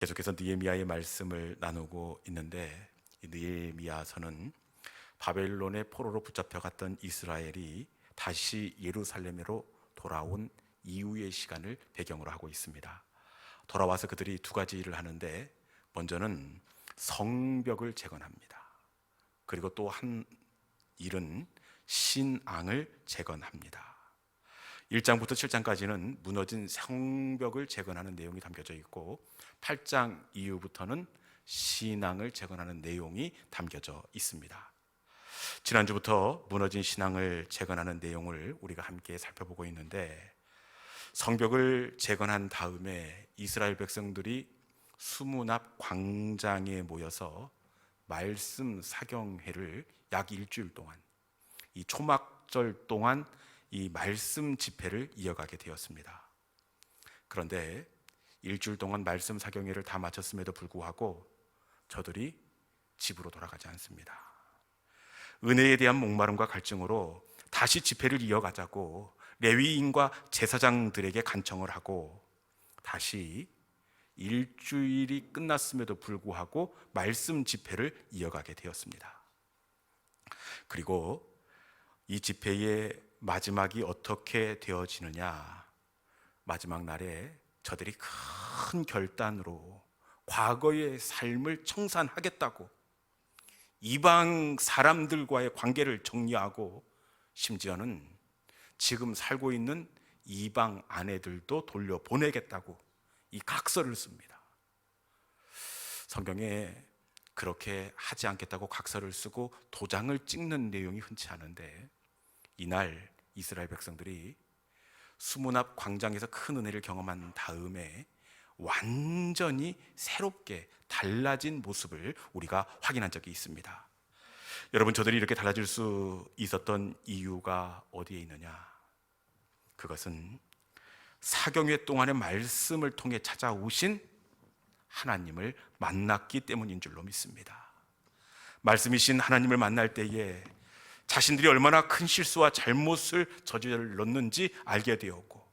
계속해서 느헤미야의 말씀을 나누고 있는데, 이 느헤미야서는 바벨론의 포로로 붙잡혀갔던 이스라엘이 다시 예루살렘으로 돌아온 이후의 시간을 배경으로 하고 있습니다. 돌아와서 그들이 두 가지 일을 하는데, 먼저는 성벽을 재건합니다. 그리고 또 한 일은 신앙을 재건합니다. 1장부터 7장까지는 무너진 성벽을 재건하는 내용이 담겨져 있고, 8장 이후부터는 신앙을 재건하는 내용이 담겨져 있습니다. 지난주부터 무너진 신앙을 재건하는 내용을 우리가 함께 살펴보고 있는데, 성벽을 재건한 다음에 이스라엘 백성들이 수문 앞 광장에 모여서 말씀 사경회를 약 일주일 동안, 이 초막절 동안 이 말씀 집회를 이어가게 되었습니다. 그런데 일주일 동안 말씀 사경회를 다 마쳤음에도 불구하고 저들이 집으로 돌아가지 않습니다. 은혜에 대한 목마름과 갈증으로 다시 집회를 이어가자고 레위인과 제사장들에게 간청을 하고, 다시 일주일이 끝났음에도 불구하고 말씀 집회를 이어가게 되었습니다. 그리고 이 집회의 마지막이 어떻게 되어지느냐, 마지막 날에 저들이 큰 결단으로 과거의 삶을 청산하겠다고 이방 사람들과의 관계를 정리하고, 심지어는 지금 살고 있는 이방 아내들도 돌려보내겠다고 이 각서를 씁니다. 성경에 그렇게 하지 않겠다고 각서를 쓰고 도장을 찍는 내용이 흔치 않은데, 이날 이스라엘 백성들이 수문 앞 광장에서 큰 은혜를 경험한 다음에 완전히 새롭게 달라진 모습을 우리가 확인한 적이 있습니다. 여러분, 저들이 이렇게 달라질 수 있었던 이유가 어디에 있느냐? 그것은 사경회 동안의 말씀을 통해 찾아오신 하나님을 만났기 때문인 줄로 믿습니다. 말씀이신 하나님을 만날 때에 자신들이 얼마나 큰 실수와 잘못을 저질렀는지 알게 되었고,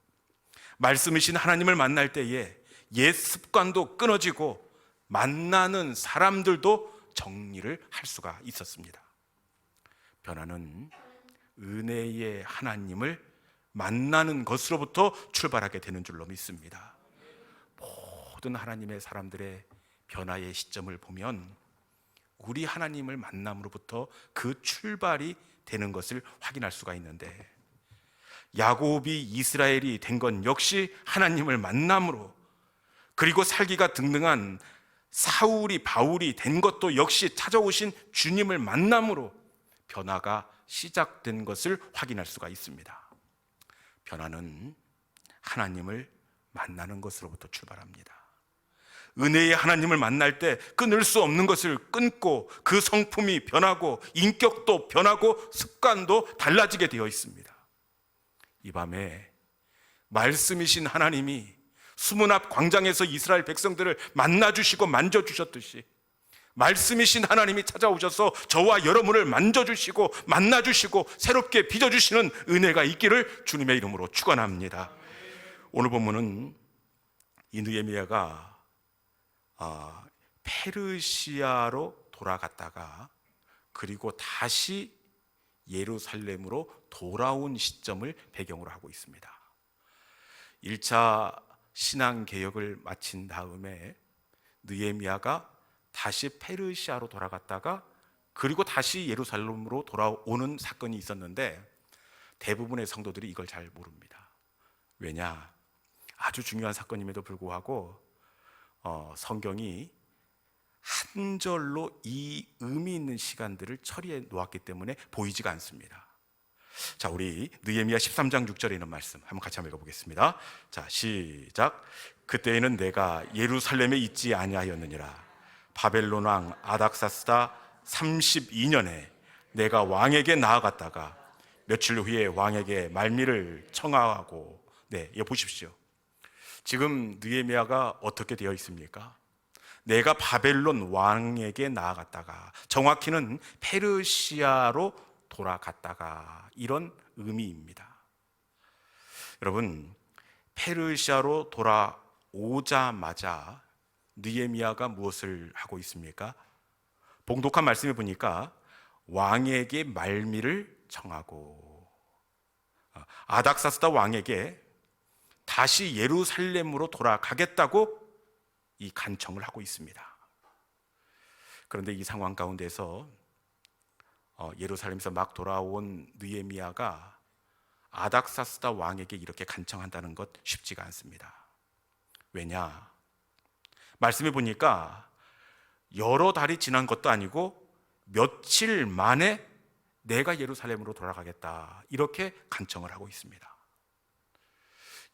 말씀이신 하나님을 만날 때에 옛 습관도 끊어지고 만나는 사람들도 정리를 할 수가 있었습니다. 변화는 은혜의 하나님을 만나는 것으로부터 출발하게 되는 줄로 믿습니다. 모든 하나님의 사람들의 변화의 시점을 보면 우리 하나님을 만남으로부터 그 출발이 되는 것을 확인할 수가 있는데, 야곱이 이스라엘이 된 건 역시 하나님을 만남으로, 그리고 살기가 등등한 사울이 바울이 된 것도 역시 찾아오신 주님을 만남으로 변화가 시작된 것을 확인할 수가 있습니다. 변화는 하나님을 만나는 것으로부터 출발합니다. 은혜의 하나님을 만날 때 끊을 수 없는 것을 끊고, 그 성품이 변하고 인격도 변하고 습관도 달라지게 되어 있습니다. 이 밤에 말씀이신 하나님이 수문 앞 광장에서 이스라엘 백성들을 만나주시고 만져주셨듯이, 말씀이신 하나님이 찾아오셔서 저와 여러분을 만져주시고 만나주시고 새롭게 빚어주시는 은혜가 있기를 주님의 이름으로 축원합니다. 오늘 본문은 이 느헤미야가 페르시아로 돌아갔다가 그리고 다시 예루살렘으로 돌아온 시점을 배경으로 하고 있습니다. 1차 신앙개혁을 마친 다음에 느헤미야가 다시 페르시아로 돌아갔다가 그리고 다시 예루살렘으로 돌아오는 사건이 있었는데, 대부분의 성도들이 이걸 잘 모릅니다. 왜냐? 아주 중요한 사건임에도 불구하고 성경이 한 절로 이 의미 있는 시간들을 처리해 놓았기 때문에 보이지가 않습니다. 자, 우리 느헤미야 13장 6절에 있는 말씀 한번 같이 한번 읽어보겠습니다. 자, 시작. 그때에는 내가 예루살렘에 있지 아니하였느니라. 바벨론 왕 아닥사스다 32년에 내가 왕에게 나아갔다가 며칠 후에 왕에게 말미를 청하고. 네, 이거 보십시오. 지금 느헤미야가 어떻게 되어 있습니까? 내가 바벨론 왕에게 나아갔다가, 정확히는 페르시아로 돌아갔다가, 이런 의미입니다. 여러분, 페르시아로 돌아오자마자 느헤미야가 무엇을 하고 있습니까? 봉독한 말씀에 보니까 왕에게 말미를 청하고, 아닥사스다 왕에게 다시 예루살렘으로 돌아가겠다고 이 간청을 하고 있습니다. 그런데 이 상황 가운데서 예루살렘에서 막 돌아온 느헤미야가 아닥사스다 왕에게 이렇게 간청한다는 것 쉽지가 않습니다. 왜냐? 말씀해 보니까 여러 달이 지난 것도 아니고 며칠 만에 내가 예루살렘으로 돌아가겠다, 이렇게 간청을 하고 있습니다.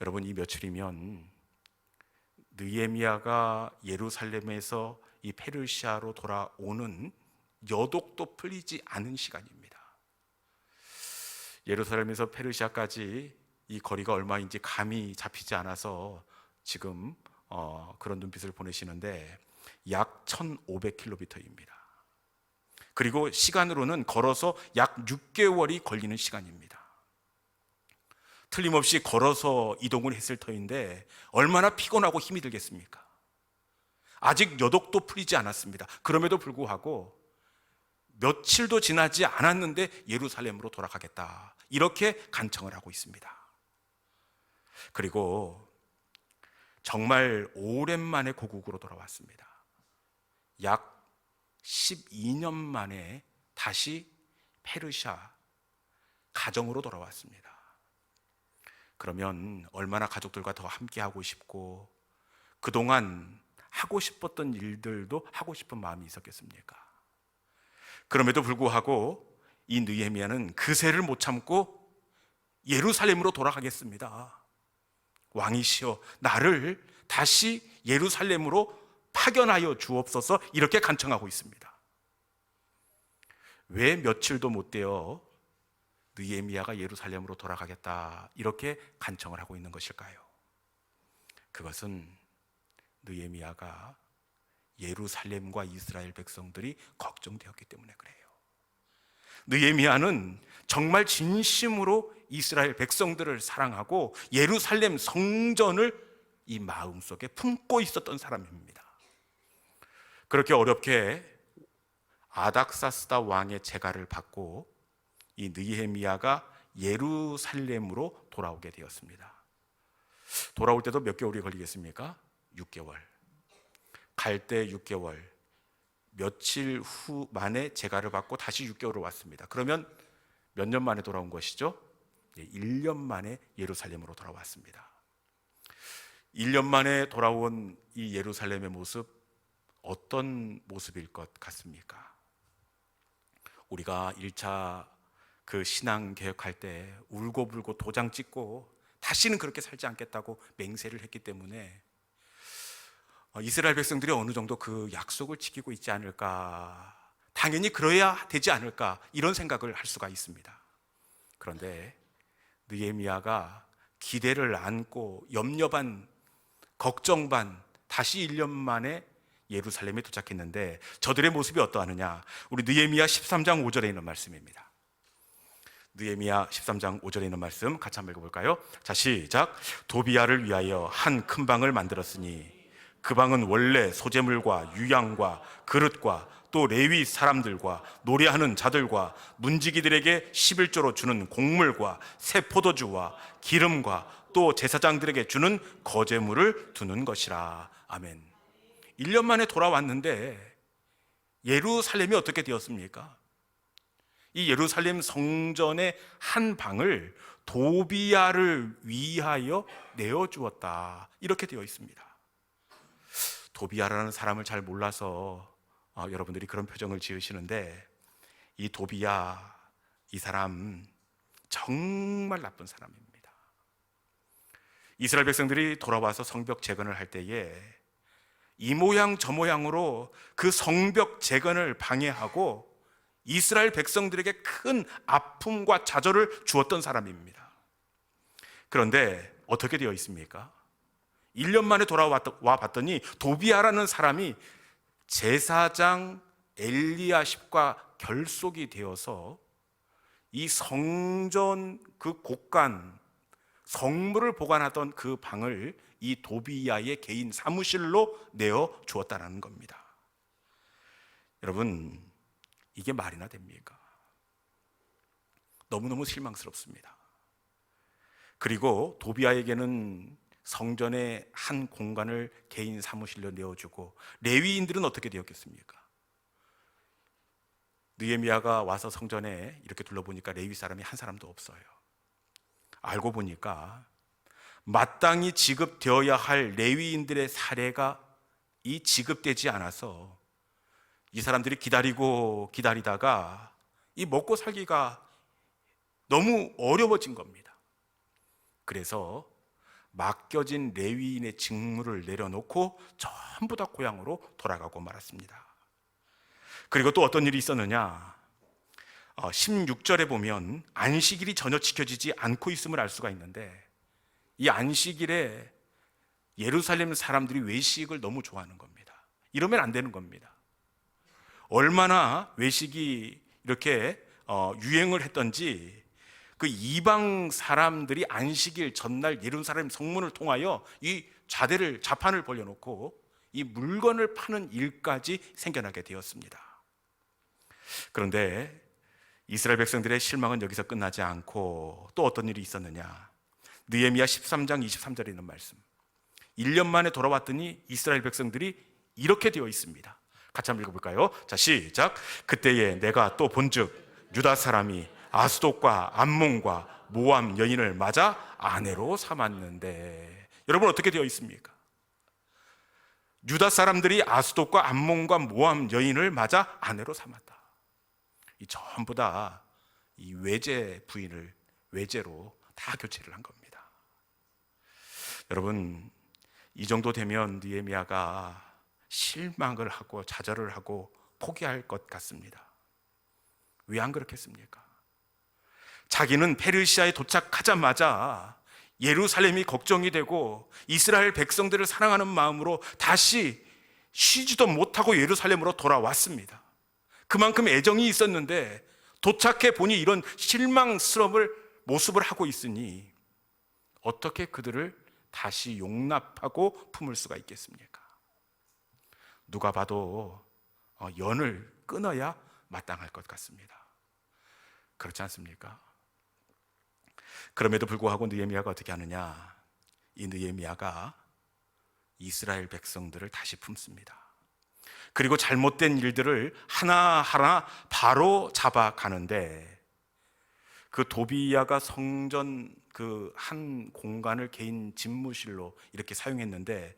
여러분, 이 며칠이면 느헤미야가 예루살렘에서 이 페르시아로 돌아오는 여독도 풀리지 않은 시간입니다. 예루살렘에서 페르시아까지 이 거리가 얼마인지 감이 잡히지 않아서 지금 그런 눈빛을 보내시는데 약 1500km입니다. 그리고 시간으로는 걸어서 약 6개월이 걸리는 시간입니다. 틀림없이 걸어서 이동을 했을 터인데 얼마나 피곤하고 힘이 들겠습니까? 아직 여독도 풀리지 않았습니다. 그럼에도 불구하고 며칠도 지나지 않았는데 예루살렘으로 돌아가겠다, 이렇게 간청을 하고 있습니다. 그리고 정말 오랜만에 고국으로 돌아왔습니다. 약 12년 만에 다시 페르시아 가정으로 돌아왔습니다. 그러면 얼마나 가족들과 더 함께하고 싶고 그동안 하고 싶었던 일들도 하고 싶은 마음이 있었겠습니까? 그럼에도 불구하고 이 느헤미야는 그새를 못 참고 예루살렘으로 돌아가겠습니다. 왕이시여, 나를 다시 예루살렘으로 파견하여 주옵소서, 이렇게 간청하고 있습니다. 왜 며칠도 못 되어 느헤미야가 예루살렘으로 돌아가겠다, 이렇게 간청을 하고 있는 것일까요? 그것은 느헤미야가 예루살렘과 이스라엘 백성들이 걱정되었기 때문에 그래요. 느헤미야는 정말 진심으로 이스라엘 백성들을 사랑하고 예루살렘 성전을 이 마음속에 품고 있었던 사람입니다. 그렇게 어렵게 아닥사스다 왕의 제가를 받고 이 느헤미야가 예루살렘으로 돌아오게 되었습니다. 돌아올 때도 몇 개월이 걸리겠습니까? 6개월. 갈 때 6개월, 며칠 후 만에 제가를 받고 다시 6개월을 왔습니다. 그러면 몇 년 만에 돌아온 것이죠? 1년 만에 예루살렘으로 돌아왔습니다. 1년 만에 돌아온 이 예루살렘의 모습, 어떤 모습일 것 같습니까? 우리가 1차 그 신앙 개혁할 때 울고불고 도장 찍고 다시는 그렇게 살지 않겠다고 맹세를 했기 때문에 이스라엘 백성들이 어느 정도 그 약속을 지키고 있지 않을까, 당연히 그래야 되지 않을까, 이런 생각을 할 수가 있습니다. 그런데 느헤미야가 기대를 안고 염려 반 걱정 반 다시 1년 만에 예루살렘에 도착했는데 저들의 모습이 어떠하느냐? 우리 느헤미야 13장 5절에 있는 말씀입니다. 느헤미야 13장 5절에 있는 말씀 같이 한번 읽어볼까요? 자, 시작. 도비야를 위하여 한 큰 방을 만들었으니 그 방은 원래 소재물과 유향과 그릇과 또 레위 사람들과 노래하는 자들과 문지기들에게 11조로 주는 곡물과 새 포도주와 기름과 또 제사장들에게 주는 거제물을 두는 것이라. 아멘. 1년 만에 돌아왔는데 예루살렘이 어떻게 되었습니까? 이 예루살렘 성전의 한 방을 도비야를 위하여 내어주었다, 이렇게 되어 있습니다. 도비야라는 사람을 잘 몰라서 여러분들이 그런 표정을 지으시는데, 이 도비야, 이 사람 정말 나쁜 사람입니다. 이스라엘 백성들이 돌아와서 성벽 재건을 할 때에 이 모양 저 모양으로 그 성벽 재건을 방해하고 이스라엘 백성들에게 큰 아픔과 좌절을 주었던 사람입니다. 그런데 어떻게 되어 있습니까? 1년 만에 돌아와 봤더니 도비야라는 사람이 제사장 엘리야십과 결속이 되어서 이 성전 그 곳간 성물을 보관하던 그 방을 이 도비야의 개인 사무실로 내어 주었다는 겁니다. 여러분, 이게 말이나 됩니까? 너무너무 실망스럽습니다. 그리고 도비야에게는 성전의 한 공간을 개인 사무실로 내어주고, 레위인들은 어떻게 되었겠습니까? 느헤미야가 와서 성전에 이렇게 둘러보니까 레위 사람이 한 사람도 없어요. 알고 보니까 마땅히 지급되어야 할 레위인들의 사례가 이 지급되지 않아서 이 사람들이 기다리다가 이 먹고 살기가 너무 어려워진 겁니다. 그래서 맡겨진 레위인의 직무를 내려놓고 전부 다 고향으로 돌아가고 말았습니다. 그리고 또 어떤 일이 있었느냐, 16절에 보면 안식일이 전혀 지켜지지 않고 있음을 알 수가 있는데, 이 안식일에 예루살렘 사람들이 외식을 너무 좋아하는 겁니다. 이러면 안 되는 겁니다. 얼마나 외식이 이렇게 유행을 했던지, 그 이방 사람들이 안식일 전날 예루살렘 성문을 통하여 이 자판을 벌려놓고 이 물건을 파는 일까지 생겨나게 되었습니다. 그런데 이스라엘 백성들의 실망은 여기서 끝나지 않고 또 어떤 일이 있었느냐, 느헤미야 13장 23절에 있는 말씀, 1년 만에 돌아왔더니 이스라엘 백성들이 이렇게 되어 있습니다. 같이 한번 읽어볼까요? 자, 시작. 그때에 내가 또 본즉 유다 사람이 아스돗과 암몬과 모함 여인을 맞아 아내로 삼았는데, 여러분 어떻게 되어 있습니까? 유다 사람들이 아스돗과 암몬과 모함 여인을 맞아 아내로 삼았다. 이 전부 다 이 외제 부인을 외제로 다 교체를 한 겁니다. 여러분, 이 정도 되면 느헤미야가 실망을 하고 좌절을 하고 포기할 것 같습니다. 왜 안 그렇겠습니까? 자기는 페르시아에 도착하자마자 예루살렘이 걱정이 되고 이스라엘 백성들을 사랑하는 마음으로 다시 쉬지도 못하고 예루살렘으로 돌아왔습니다. 그만큼 애정이 있었는데 도착해 보니 이런 실망스러움을 모습을 하고 있으니 어떻게 그들을 다시 용납하고 품을 수가 있겠습니까? 누가 봐도 연을 끊어야 마땅할 것 같습니다. 그렇지 않습니까? 그럼에도 불구하고 느헤미야가 어떻게 하느냐, 이 느헤미야가 이스라엘 백성들을 다시 품습니다. 그리고 잘못된 일들을 하나하나 바로 잡아가는데, 그 도비야가 성전 그 한 공간을 개인 집무실로 이렇게 사용했는데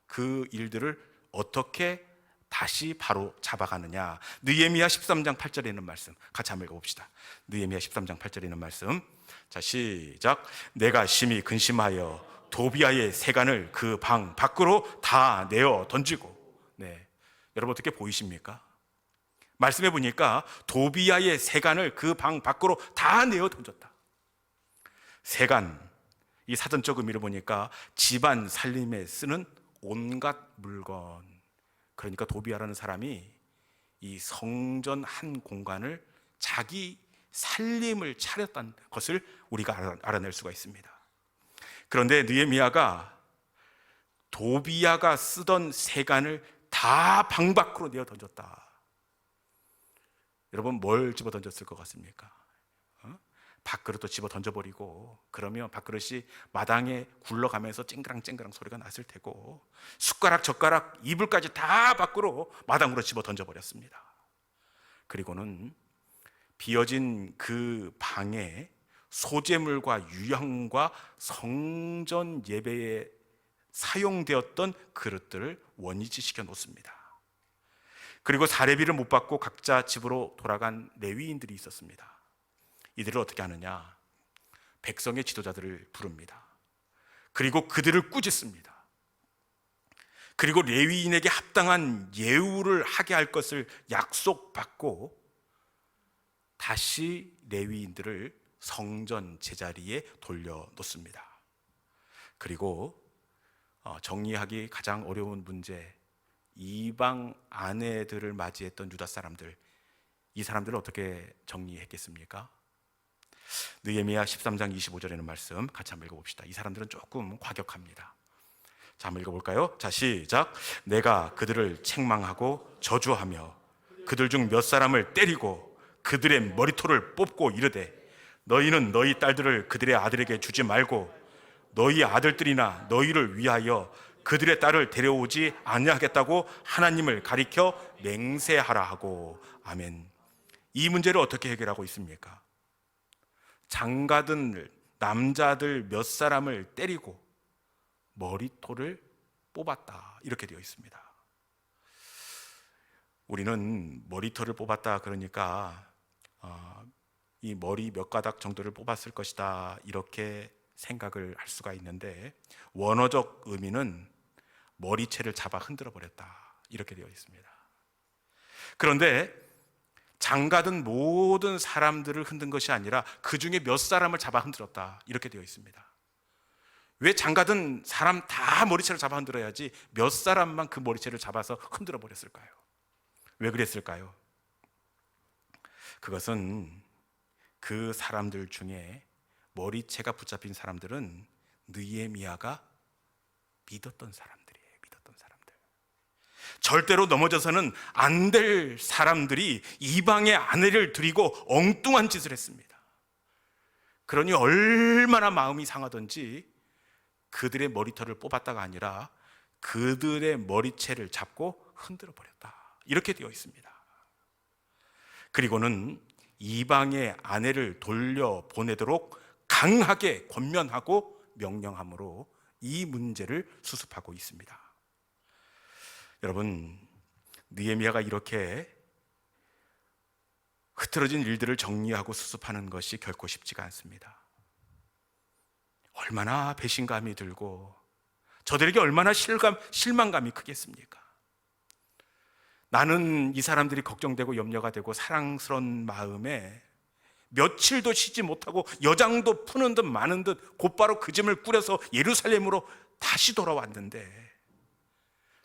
그 일들을 어떻게 다시 바로 잡아가느냐, 느헤미야 13장 8절에 있는 말씀 같이 한번 읽어봅시다. 느헤미야 13장 8절에 있는 말씀, 자, 시작. 내가 심히 근심하여 도비야의 세간을 그 방 밖으로 다 내어 던지고. 네, 여러분 어떻게 보이십니까? 말씀해 보니까 도비야의 세간을 그 방 밖으로 다 내어 던졌다. 세간, 이 사전적 의미를 보니까 집안 살림에 쓰는 온갖 물건. 그러니까 도비야라는 사람이 이 성전 한 공간을 자기 살림을 차렸다는 것을 우리가 알아낼 수가 있습니다. 그런데 느헤미야가 도비야가 쓰던 세간을 다 방 밖으로 내어 던졌다. 여러분 뭘 집어 던졌을 것 같습니까? 밥그릇도 집어 던져버리고, 그러면 밥그릇이 마당에 굴러가면서 쨍그랑쨍그랑 소리가 났을 테고, 숟가락 젓가락 이불까지 다 밖으로 마당으로 집어 던져버렸습니다. 그리고는 비어진 그 방에 소재물과 유향과 성전 예배에 사용되었던 그릇들을 원위치시켜 놓습니다. 그리고 사례비를 못 받고 각자 집으로 돌아간 레위인들이 있었습니다. 이들을 어떻게 하느냐, 백성의 지도자들을 부릅니다. 그리고 그들을 꾸짖습니다. 그리고 레위인에게 합당한 예우를 하게 할 것을 약속받고 다시 레위인들을 성전 제자리에 돌려놓습니다. 그리고 정리하기 가장 어려운 문제, 이방 아내들을 맞이했던 유다 사람들, 이 사람들을 어떻게 정리했겠습니까? 느헤미야 13장 25절에는 말씀 같이 한번 읽어봅시다. 이 사람들은 조금 과격합니다. 자, 한번 읽어볼까요? 자, 시작. 내가 그들을 책망하고 저주하며 그들 중 몇 사람을 때리고 그들의 머리털을 뽑고 이르되 너희는 너희 딸들을 그들의 아들에게 주지 말고 너희 아들들이나 너희를 위하여 그들의 딸을 데려오지 아니하겠다고 하나님을 가리켜 맹세하라 하고. 아멘. 이 문제를 어떻게 해결하고 있습니까? 장가든 남자들 몇 사람을 때리고 머리털을 뽑았다, 이렇게 되어 있습니다. 우리는 머리털을 뽑았다 그러니까 이 머리 몇 가닥 정도를 뽑았을 것이다, 이렇게 생각을 할 수가 있는데, 원어적 의미는 머리채를 잡아 흔들어 버렸다, 이렇게 되어 있습니다. 그런데 장가든 모든 사람들을 흔든 것이 아니라 그 중에 몇 사람을 잡아 흔들었다, 이렇게 되어 있습니다. 왜 장가든 사람 다 머리채를 잡아 흔들어야지 몇 사람만 그 머리채를 잡아서 흔들어 버렸을까요? 왜 그랬을까요? 그것은 그 사람들 중에 머리채가 붙잡힌 사람들은 느헤미야가 믿었던 사람들이에요. 믿었던 사람들. 절대로 넘어져서는 안 될 사람들이 이방의 아내를 들이고 엉뚱한 짓을 했습니다. 그러니 얼마나 마음이 상하던지 그들의 머리털을 뽑았다가 아니라 그들의 머리채를 잡고 흔들어 버렸다, 이렇게 되어 있습니다. 그리고는 이방의 아내를 돌려보내도록 강하게 권면하고 명령함으로 이 문제를 수습하고 있습니다. 여러분, 느헤미야가 이렇게 흐트러진 일들을 정리하고 수습하는 것이 결코 쉽지가 않습니다. 얼마나 배신감이 들고 저들에게 얼마나 실망감이 크겠습니까? 나는 이 사람들이 걱정되고 염려가 되고 사랑스러운 마음에 며칠도 쉬지 못하고 여장도 푸는 듯 마는 듯 곧바로 그 짐을 꾸려서 예루살렘으로 다시 돌아왔는데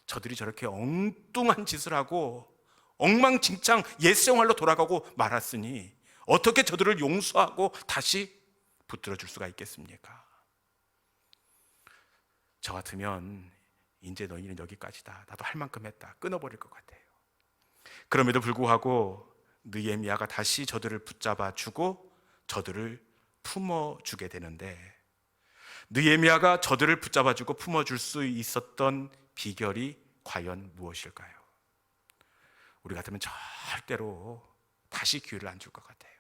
저들이 저렇게 엉뚱한 짓을 하고 엉망진창 옛생활로 돌아가고 말았으니 어떻게 저들을 용서하고 다시 붙들어 줄 수가 있겠습니까? 저 같으면 이제 너희는 여기까지다, 나도 할 만큼 했다, 끊어버릴 것 같아요. 그럼에도 불구하고 느헤미야가 다시 저들을 붙잡아 주고 저들을 품어주게 되는데, 느헤미야가 저들을 붙잡아 주고 품어줄 수 있었던 비결이 과연 무엇일까요? 우리 같으면 절대로 다시 기회를 안 줄 것 같아요.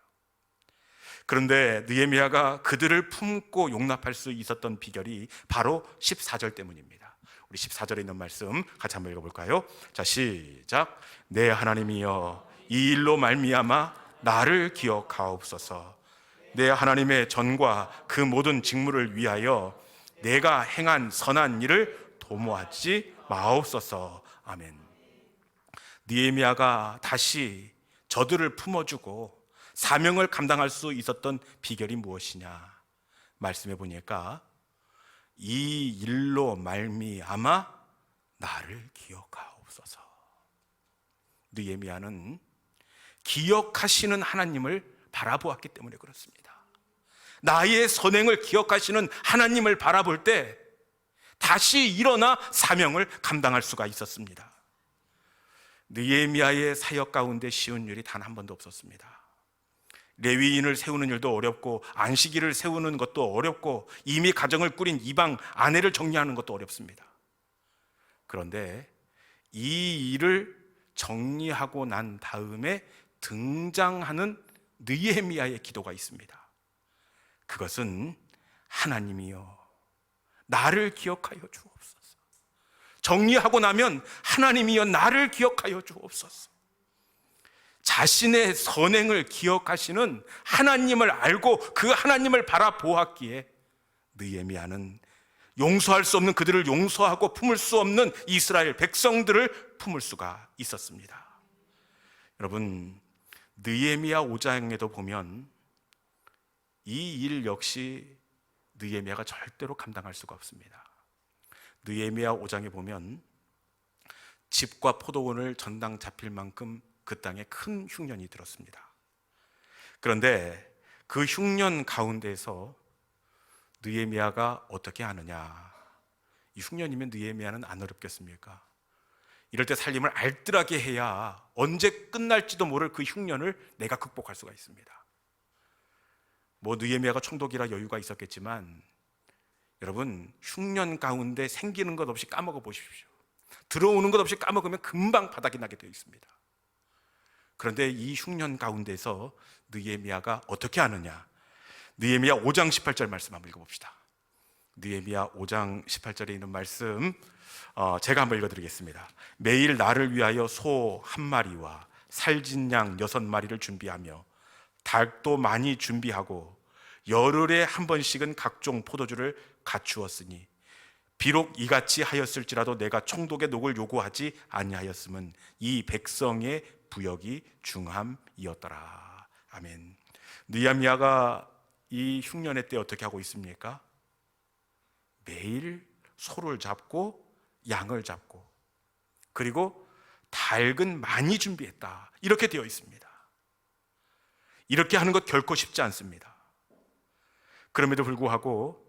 그런데 느헤미야가 그들을 품고 용납할 수 있었던 비결이 바로 14절 때문입니다. 우리 14절에 있는 말씀 같이 한번 읽어볼까요? 자, 시작. 내 하나님이여, 이 일로 말미암아 나를 기억하옵소서. 내 하나님의 전과 그 모든 직무를 위하여 내가 행한 선한 일을 도모하지 마옵소서. 아멘. 느헤미야가 다시 저들을 품어주고 사명을 감당할 수 있었던 비결이 무엇이냐? 말씀해 보니까 이 일로 말미암아 나를 기억하옵소서. 느헤미야는 기억하시는 하나님을 바라보았기 때문에 그렇습니다. 나의 선행을 기억하시는 하나님을 바라볼 때 다시 일어나 사명을 감당할 수가 있었습니다. 느헤미야의 사역 가운데 쉬운 일이 단 한 번도 없었습니다. 레위인을 세우는 일도 어렵고 안식일을 세우는 것도 어렵고 이미 가정을 꾸린 이방 아내를 정리하는 것도 어렵습니다. 그런데 이 일을 정리하고 난 다음에 등장하는 느헤미야의 기도가 있습니다. 그것은 하나님이여, 나를 기억하여 주옵소서. 정리하고 나면 하나님이여, 나를 기억하여 주옵소서. 자신의 선행을 기억하시는 하나님을 알고 그 하나님을 바라보았기에 느헤미야는 용서할 수 없는 그들을 용서하고 품을 수 없는 이스라엘 백성들을 품을 수가 있었습니다. 여러분, 느헤미야 5장에도 보면 이 일 역시 느헤미야가 절대로 감당할 수가 없습니다. 느헤미야 5장에 보면 집과 포도원을 전당 잡힐 만큼 그 땅에 큰 흉년이 들었습니다. 그런데 그 흉년 가운데서 느헤미야가 어떻게 하느냐? 이 흉년이면 느헤미야는 안 어렵겠습니까? 이럴 때 살림을 알뜰하게 해야 언제 끝날지도 모를 그 흉년을 내가 극복할 수가 있습니다. 뭐 느헤미야가 총독이라 여유가 있었겠지만 여러분, 흉년 가운데 생기는 것 없이 까먹어 보십시오. 들어오는 것 없이 까먹으면 금방 바닥이 나게 되어 있습니다. 그런데 이 흉년 가운데서 느헤미야가 어떻게 하느냐? 느헤미야 5장 18절 말씀 한번 읽어봅시다. 느헤미야 5장 18절에 있는 말씀 제가 한번 읽어드리겠습니다. 매일 나를 위하여 소 한 마리와 살진 양 6마리를 준비하며 닭도 많이 준비하고 열흘에 한 번씩은 각종 포도주를 갖추었으니 비록 이같이 하였을지라도 내가 총독의 녹을 요구하지 아니하였음은 이 백성의 부역이 중함이었더라. 아멘. 느헤미야가 이 흉년의 때 어떻게 하고 있습니까? 매일 소를 잡고 양을 잡고 그리고 닭은 많이 준비했다, 이렇게 되어 있습니다. 이렇게 하는 것 결코 쉽지 않습니다. 그럼에도 불구하고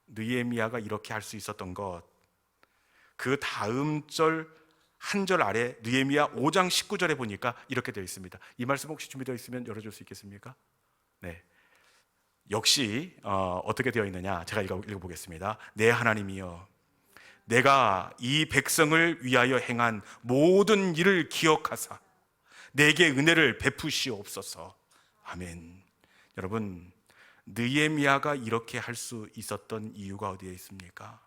느헤미야가 이렇게 할 수 있었던 것, 그 다음 절 한 절 아래 느헤미야 5장 19절에 보니까 이렇게 되어 있습니다. 이 말씀 혹시 준비되어 있으면 열어줄 수 있겠습니까? 네. 역시 어떻게 되어 있느냐, 제가 읽어보겠습니다. 내 하나님이여, 내가 이 백성을 위하여 행한 모든 일을 기억하사 내게 은혜를 베푸시옵소서. 아멘. 여러분, 느헤미야가 이렇게 할 수 있었던 이유가 어디에 있습니까?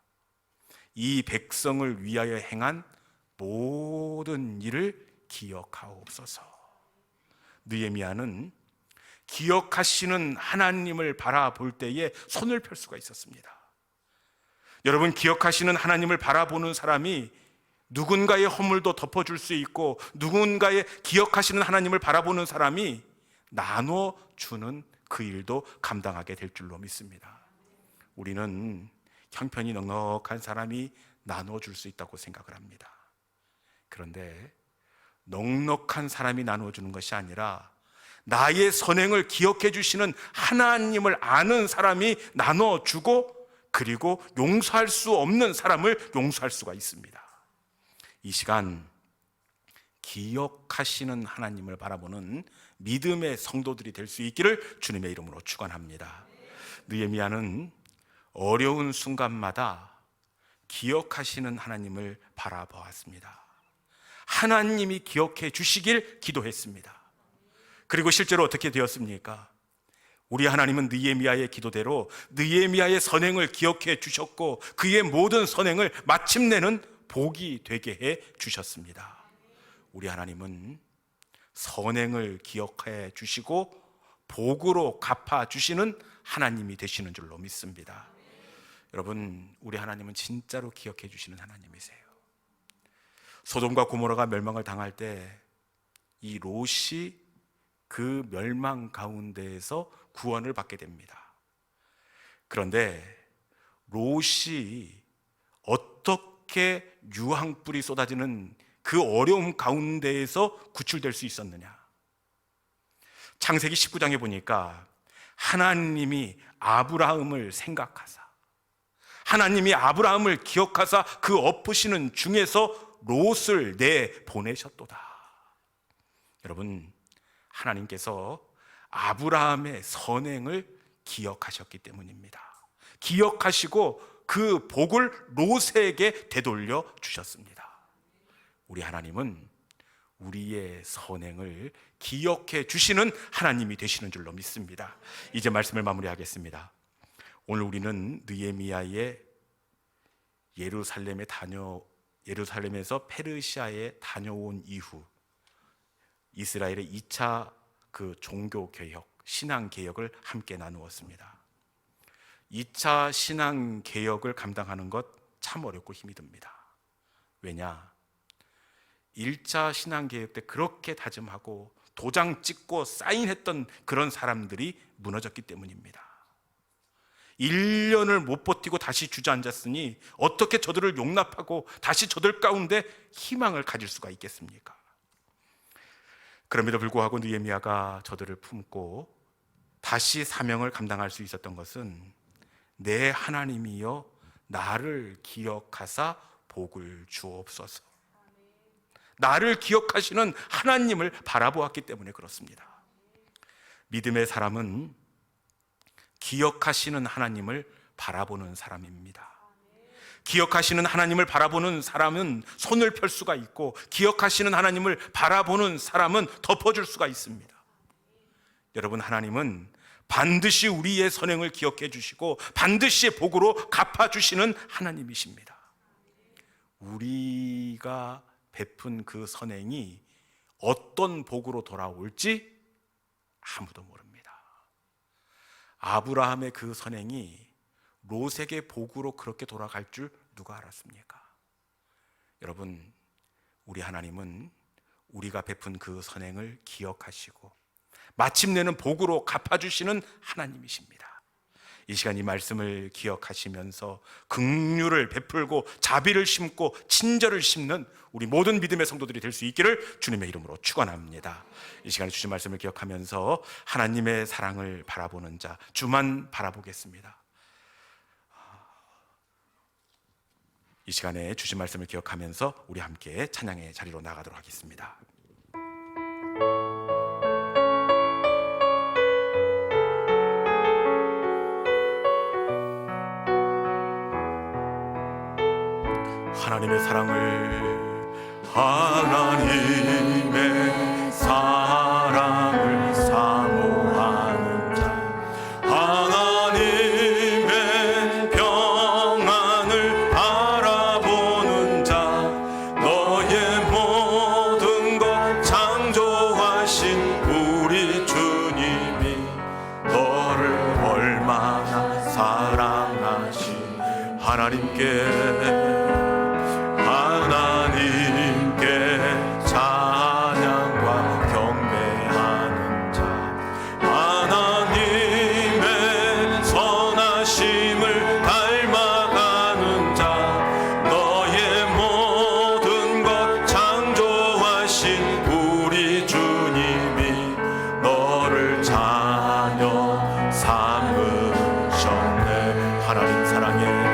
이 백성을 위하여 행한 모든 일을 기억하옵소서. 느헤미야는 기억하시는 하나님을 바라볼 때에 손을 펼 수가 있었습니다. 여러분, 기억하시는 하나님을 바라보는 사람이 누군가의 허물도 덮어줄 수 있고, 누군가의 기억하시는 하나님을 바라보는 사람이 나눠주는 그 일도 감당하게 될 줄로 믿습니다. 우리는 형편이 넉넉한 사람이 나눠줄 수 있다고 생각을 합니다. 그런데 넉넉한 사람이 나눠주는 것이 아니라 나의 선행을 기억해 주시는 하나님을 아는 사람이 나눠주고, 그리고 용서할 수 없는 사람을 용서할 수가 있습니다. 이 시간 기억하시는 하나님을 바라보는 믿음의 성도들이 될 수 있기를 주님의 이름으로 축원합니다. 느헤미야는 어려운 순간마다 기억하시는 하나님을 바라보았습니다. 하나님이 기억해 주시길 기도했습니다. 그리고 실제로 어떻게 되었습니까? 우리 하나님은 느헤미야의 기도대로 느헤미야의 선행을 기억해 주셨고, 그의 모든 선행을 마침내는 복이 되게 해 주셨습니다. 우리 하나님은 선행을 기억해 주시고 복으로 갚아 주시는 하나님이 되시는 줄로 믿습니다. 여러분, 우리 하나님은 진짜로 기억해 주시는 하나님이세요. 소돔과 고모라가 멸망을 당할 때 이 롯이 그 멸망 가운데에서 구원을 받게 됩니다. 그런데 롯이 어떻게 유황불이 쏟아지는 그 어려움 가운데에서 구출될 수 있었느냐? 창세기 19장에 보니까 하나님이 아브라함을 생각하사, 하나님이 아브라함을 기억하사 그 엎으시는 중에서 롯을 내보내셨도다. 여러분, 하나님께서 아브라함의 선행을 기억하셨기 때문입니다. 기억하시고 그 복을 롯에게 되돌려 주셨습니다. 우리 하나님은 우리의 선행을 기억해 주시는 하나님이 되시는 줄로 믿습니다. 이제 말씀을 마무리하겠습니다. 오늘 우리는 느헤미야의 예루살렘에서 페르시아에 다녀온 이후 이스라엘의 2차 그 종교 개혁, 신앙 개혁을 함께 나누었습니다. 2차 신앙 개혁을 감당하는 것 참 어렵고 힘이 듭니다. 왜냐? 1차 신앙 개혁 때 그렇게 다짐하고 도장 찍고 사인했던 그런 사람들이 무너졌기 때문입니다. 1년을 못 버티고 다시 주저앉았으니 어떻게 저들을 용납하고 다시 저들 가운데 희망을 가질 수가 있겠습니까? 그럼에도 불구하고 느헤미야가 저들을 품고 다시 사명을 감당할 수 있었던 것은 내 하나님이여 나를 기억하사 복을 주옵소서. 나를 기억하시는 하나님을 바라보았기 때문에 그렇습니다. 믿음의 사람은 기억하시는 하나님을 바라보는 사람입니다. 기억하시는 하나님을 바라보는 사람은 손을 펼 수가 있고, 기억하시는 하나님을 바라보는 사람은 덮어줄 수가 있습니다. 여러분, 하나님은 반드시 우리의 선행을 기억해 주시고 반드시 복으로 갚아주시는 하나님이십니다. 우리가 베푼 그 선행이 어떤 복으로 돌아올지 아무도 모릅니다. 아브라함의 그 선행이 롯에게 복으로 그렇게 돌아갈 줄 누가 알았습니까? 여러분, 우리 하나님은 우리가 베푼 그 선행을 기억하시고 마침내는 복으로 갚아주시는 하나님이십니다. 이 시간 이 말씀을 기억하시면서 긍휼을 베풀고 자비를 심고 친절을 심는 우리 모든 믿음의 성도들이 될 수 있기를 주님의 이름으로 축원합니다. 이 시간에 주신 말씀을 기억하면서 하나님의 사랑을 바라보는 자, 주만 바라보겠습니다. 이 시간에 주신 말씀을 기억하면서 우리 함께 찬양의 자리로 나가도록 하겠습니다. 하나님의 사랑을 사모하는 자, 하나님의 평안을 바라보는 자, 너의 모든 것 창조하신 우리 주님이 너를 얼마나 사랑하시. 하나님께 찬양과 경배하는 자, 하나님의 선하심을 닮아가는 자, 너의 모든 것 창조하신 우리 주님이 너를 자녀 삼으셨네. 하나님 사랑해.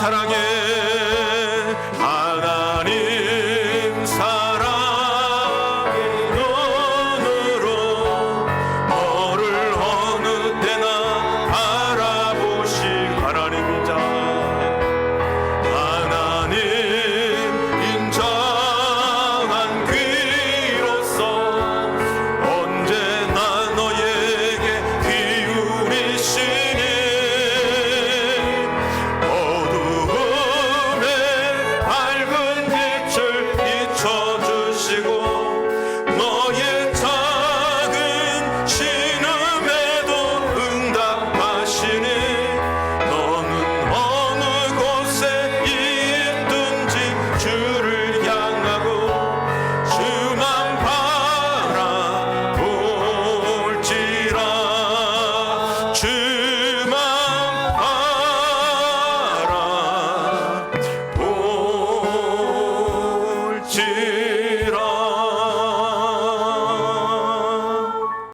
사랑해.